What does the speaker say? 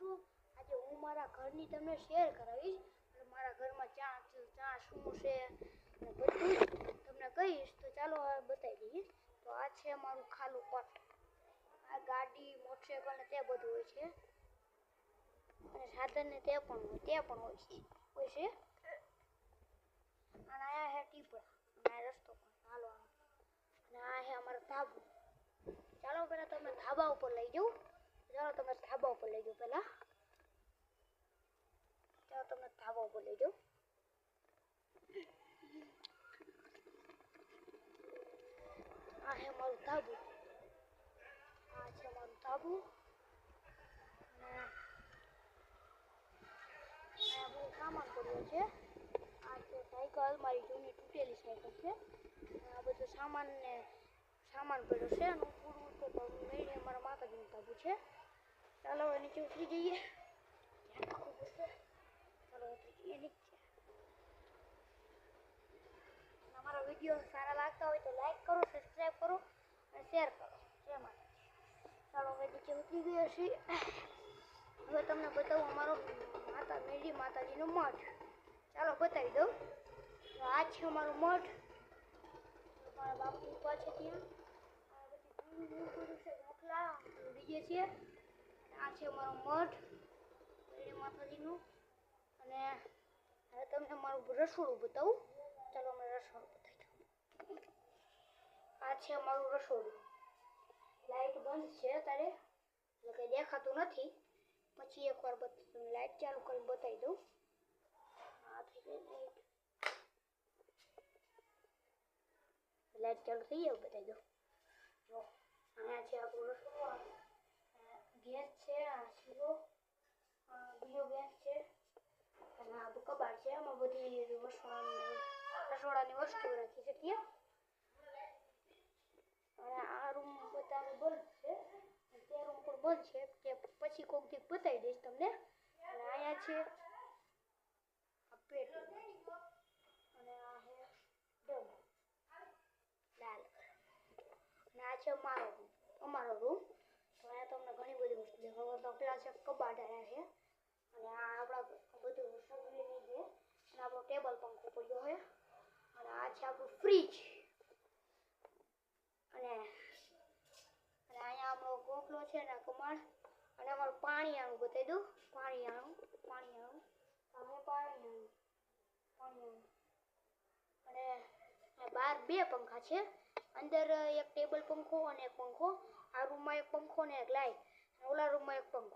છો? આજે હું મારા ઘરની તમને શેર કરાવીશ અને મારા ઘરમાં ચા શું છે અને બધું તમને કહીશ. તો ચાલો હવે બતાવી દઈએ. તો આ છે મારું ખાલું પટ. આ ગાડી મોટરસાઇકલ ને તે બધું હોય છે અને સાધન ને તે પણ હોય છે અને આયા હે ટીપડા અને આ રસ્તો પણ હાલવાનો અને આ હે અમારો ધાબો. ચાલો પેલા તમે ધાબા ઉપર લઈ જાઉં. ચાલો તમે ધાબા ઉપર લઈ જાઉં પેલા. ચાલો તમે ધાબા ઉપર લઈ જાઉં. આ હે મારું ધાબુ. આ છે મારું ધાબુ અને આ બધો સામાન પડ્યો છે. આ છે સાયકલ, મારી જૂની તૂટેલી સાયકલ છે. આ બધો સામાન પડ્યો છે અને પૂરું તો મેળે અમારા માતાજીનું ધાબુ છે. ચાલો હવે નીચે ઉતરી જઈએ. ચાલો ઉતરી જઈએ નીચે. અમારા વિડીયો સારા લાગતા હોય તો લાઈક કરો, સબસ્ક્રાઈબ કરો અને શેર કરો. જય માતાજી. ચાલો હવે નીચે ઉતરી ગયા છીએ. હવે તમને બતાવું અમારો મેળી માતાજીનો મઠ. ચાલો બતાવી દઉં. આ છે અમારો મઠ. મારા બાપુ ઊભા છે ત્યાં. બીજે છે. આ છે મારો મઠ મેળી માતાજીનું. અને હવે તમને મારું રસોડું બતાવું. ચાલો અમે રસોડું બતાવી દઉં. આ છે અમારું રસોડું. લાઈટ બંધ છે અત્યારે એટલે કંઈ દેખાતું નથી. પછી એકવાર લાઈટ ચાલુ કરીને બતાવી દઉં. આ થઈ ગઈ લાઈટ ચાલુ થઈ જાય બતાવી દઉં. જો અહીંયા છે આપણું રસોડું. ગેસ છે, આ શીરો, બીજો ગેસ છે અને આ કબાટ છે. એમાં બધી રસોડાની વસ્તુઓ રાખી શકીએ. અને આ રૂમ બધાનો બંધ છે. તે રૂમ પણ બંધ છે કે પછી કોઈક દી બતાવી દઈશ તમને. અને અહીંયા છે આ પેટી અને આ હે ડબ લાલ અને આ છે અમારો રૂમ. તો અહીંયા તમને ઘણી બધી વસ્તુ દેખાડો. તો પેલા છે કબાટ આવ્યા છે અને આ આપણા બધું સગડીની છે અને આપણો ટેબલ પંખો પડ્યો છે અને આ છે આપણું ફ્રીજ અને અહીંયા આપણો ગોખલો છે ને કમાડ અને અમારું પાણી આણું બતાવી દઉં. પાણી આણું અને બહાર બે પંખા છે. અંદર એક ટેબલ પંખો અને એક પંખો. આ રૂમમાં એક પંખો ને એક લાઈટ. ઓલા રૂમમાં એક પંખો.